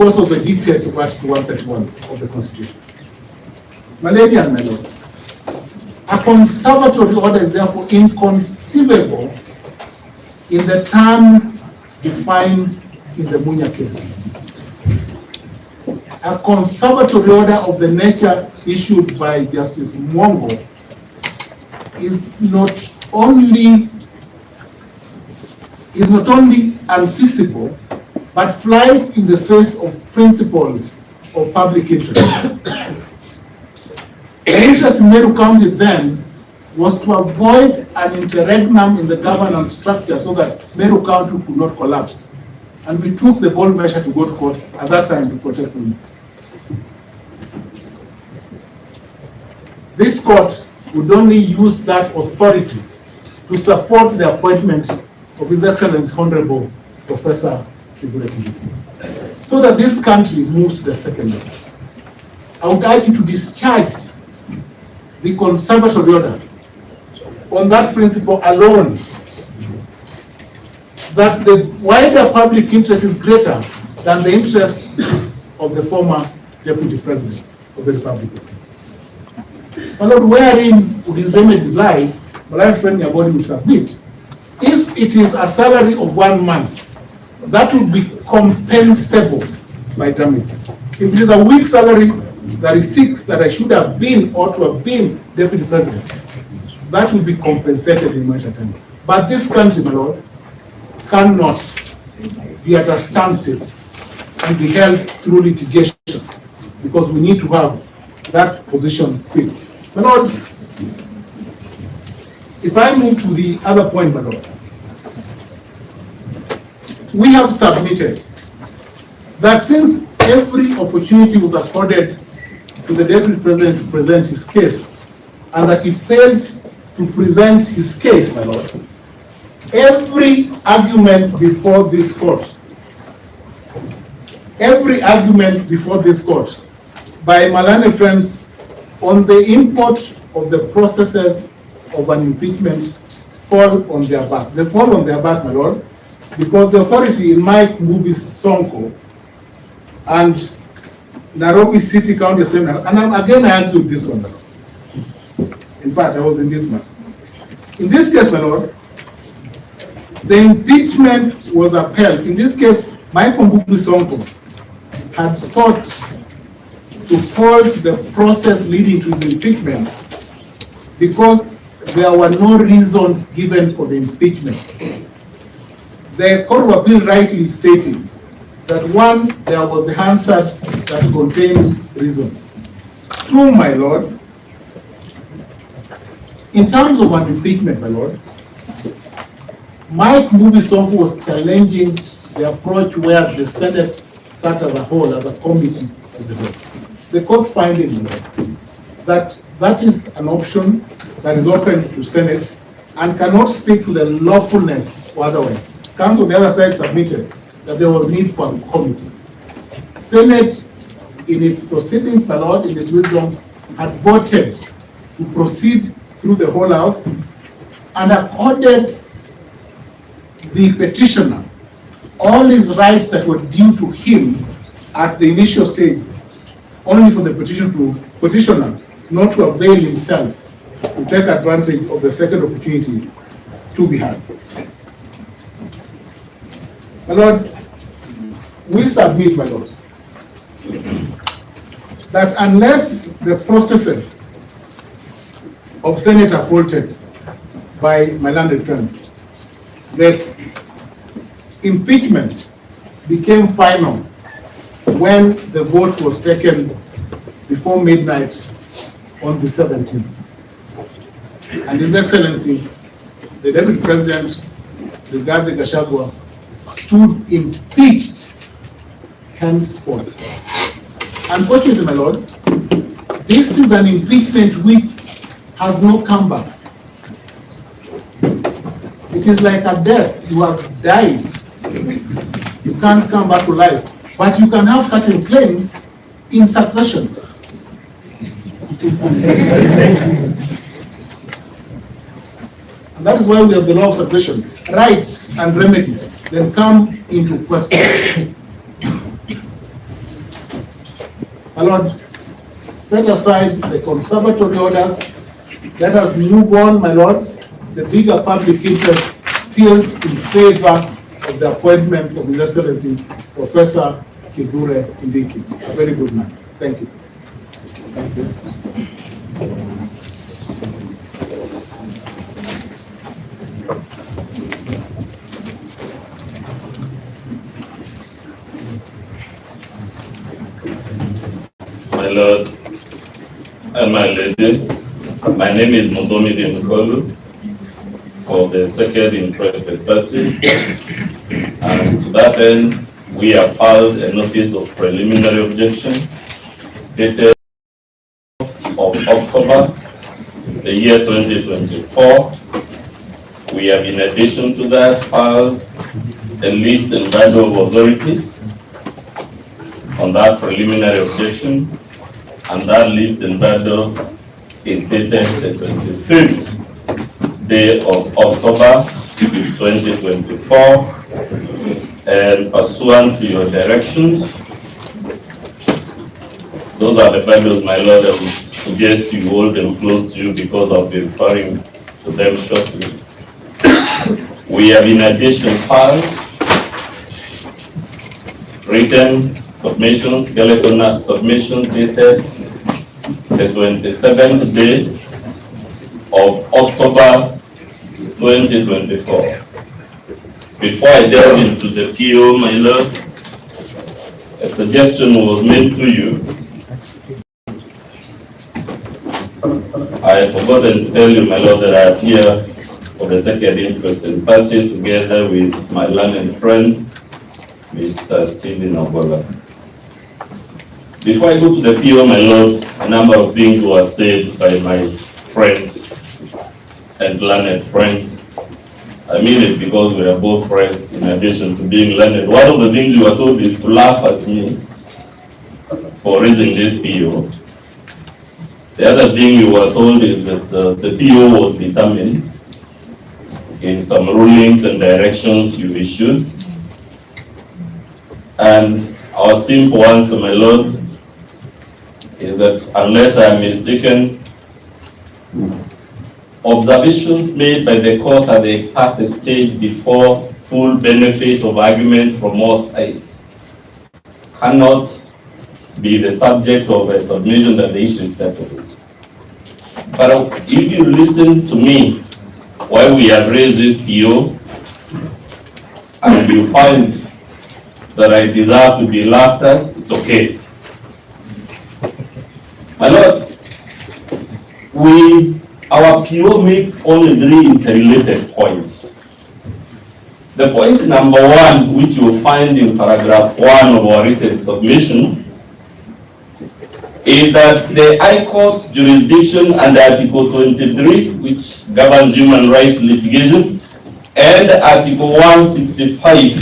because of the dictates of Article 131 of the Constitution. My lady and my lords, a conservatory order is therefore inconceivable in the terms defined in the Munya case. A conservatory order of the nature issued by Justice Mwongo is not only unfeasible, but flies in the face of principles of public interest. The interest in Meru County then was to avoid an interregnum in the governance structure so that Meru County could not collapse. And we took the bold measure to go to court at that time to protect me. This court would only use that authority to support the appointment of His Excellency Honorable Professor Kindiki, so that this country moves to the second level. I would like you to discharge the conservatory order on that principle alone, that the wider public interest is greater than the interest of the former Deputy President of the Republic. My Lord, wherein would his remedies lie, but I'm friendly about him to submit. If it is a salary of 1 month, that would be compensable by damages. If it is a week's salary that is 6 that I should have been or to have been Deputy President, that will be compensated in monetary terms. But this country, my Lord, cannot be at a standstill and be held through litigation, because we need to have that position filled. My Lord, if I move to the other point, my Lord, we have submitted that since every opportunity was accorded to the Deputy President to present his case, and that he failed to present his case, my Lord, every argument before this court by my learned friends on the import of the processes of an impeachment fall on their back. They fall on their back, my Lord, because the authority in my movie Sonko and Nairobi City County Assembly, and again I argued this one. In fact, I was in this one. In this case, my Lord, the impeachment was upheld. In this case, Michael Mbuvi Sonko had sought to fault the process leading to the impeachment because there were no reasons given for the impeachment. The Court of Appeal rightly stated that 1, there was the Hansard that contained reasons. 2, my Lord, in terms of an impeachment, my Lord, Mike Mbuvi Sonko was challenging the approach where the Senate sat as a whole, as a committee of the vote. The court finding that that is an option that is open to Senate and cannot speak to the lawfulness or otherwise. Council on the other side submitted that there was need for a committee. Senate, in its proceedings, my Lord, in its wisdom, had voted to proceed through the whole House and accorded the petitioner all his rights that were due to him at the initial stage, only for the petitioner not to avail himself to take advantage of the second opportunity to be had. My Lord, we submit, my Lord, that unless the processes of Senate are faulted by my learned friends, the impeachment became final when the vote was taken before midnight on the 17th. And His Excellency, the Deputy President, Rigathi Gachagua, stood impeached henceforth. Unfortunately, my lords, this is an impeachment which has no comeback. It is like a death. You have died. You can't come back to life. But you can have certain claims in succession. And that is why we have the law of succession. Rights and remedies then come into question. My Lord, set aside the conservatory orders. Let us move on, my lords. The bigger public interest tilts in favor of the appointment of His Excellency Professor Kindiki. A very good night. Thank you. Thank you. My Lord and my Lady, my name is Mondomidi Nkolu for the second interested party, and to that end, we have filed a notice of preliminary objection dated of October the year 2024. We have, in addition to that, filed a list and bundle of authorities on that preliminary objection, and that list and bundle is dated the 23rd day of October 2024, and pursuant to your directions, those are the bundles, my Lord. I would suggest you hold them close to you because I'll be referring to them shortly. We have, in addition, filed written submissions, skeleton submissions dated the 27th day of October 2024. Before I delve into the PO, my Lord, a suggestion was made to you. I have forgotten to tell you, my Lord, that I appear for the second interested party together with my learned friend, Mr. Stephen Ogola. Before I go to the PO, my Lord, a number of things were said by my friends and learned friends. I mean it because we are both friends in addition to being learned. One of the things you were told is to laugh at me for raising this PO. The other thing you were told is that the PO was determined in some rulings and directions you issued. And our simple answer, my Lord, is that unless I am mistaken, observations made by the court at the ex parte stage before full benefit of argument from all sides cannot be the subject of a submission that the issue is settled. But if you listen to me while we have raised this PO, and you find that I deserve to be laughed at, it's okay. My Lord, our PO makes only 3 interrelated points. The point number 1, which you'll find in paragraph 1 of our written submission, is that the High Court's jurisdiction under Article 23, which governs human rights litigation, and Article 165,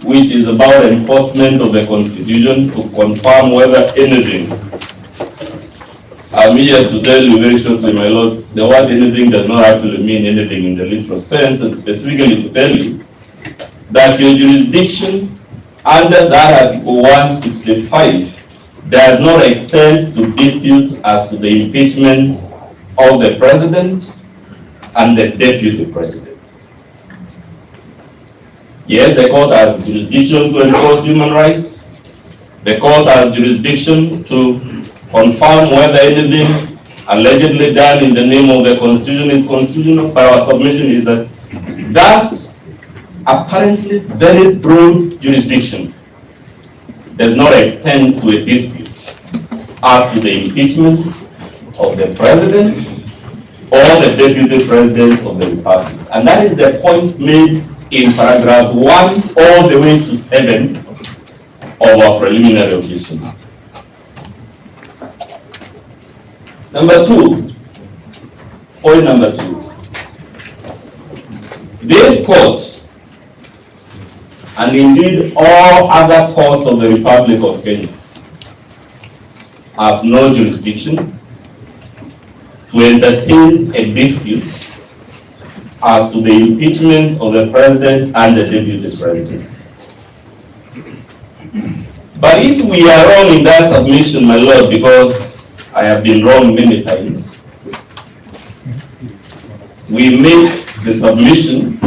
which is about enforcement of the Constitution, to confirm whether anything. I'm here to tell you very shortly, my Lord, the word anything does not actually mean anything in the literal sense, and specifically to tell you that your jurisdiction under that Article 165 does not extend to disputes as to the impeachment of the President and the Deputy President. Yes, the court has jurisdiction to enforce human rights. The court has jurisdiction to confirm whether anything allegedly done in the name of the Constitution is constitutional. But our submission is that that apparently very broad jurisdiction does not extend to a dispute as to the impeachment of the President or the Deputy President of the Republic. And that is the point made in paragraph 1 all the way to 7 of our preliminary objection. Number 2, point number 2. This court, and indeed all other courts of the Republic of Kenya, have no jurisdiction to entertain a dispute as to the impeachment of the President and the Deputy President. But if we are wrong in that submission, my Lord, because I have been wrong many times, we make the submission